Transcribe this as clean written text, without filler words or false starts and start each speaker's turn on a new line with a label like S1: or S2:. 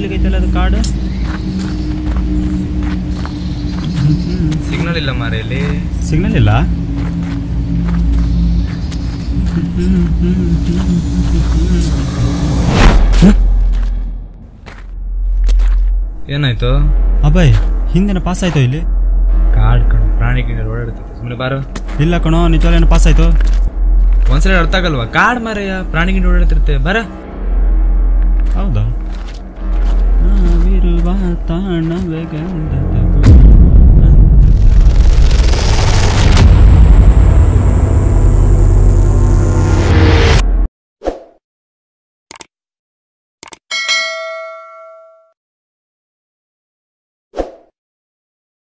S1: ಹೋಗ್ಲಿಕ್ಕೈತಲ್ಲ ಅದು ಕಾಡು.
S2: ಸಿಗ್ನಲ್ ಇಲ್ಲ ಮಾರೆಯಲ್ಲಿ.
S1: ಸಿಗ್ನಲ್ ಇಲ್ಲ.
S2: ಏನಾಯ್ತು?
S1: ಅಬ್ಬಾಯ್ ಹಿಂದಿನ ಪಾಸ್ ಆಯ್ತು ಇಲ್ಲಿ.
S2: ಕಾಡ್ ಕಣೋ, ಪ್ರಾಣಿ ಗಿಡ ಓಡಾಡ್ತೈತೆ. ಸುಮ್ಮನೆ ಬಾರೋ.
S1: ಇಲ್ಲ ಕಣೋ, ನಿಜವಾಗ್ಲೇನು ಪಾಸ್ ಆಯ್ತು.
S2: ಒಂದ್ಸಲ ಅರ್ಥ ಆಗಲ್ವಾ? ಕಾಡ್ ಮಾರಯ್ಯ, ಪ್ರಾಣಿ ಗಿಡ ಓಡಾಡ್ತಿರುತ್ತೆ. ಬರ.
S1: ಹೌದಾ? ನಾವಿರುವ ತಾಣವೇ ಗಂಧ.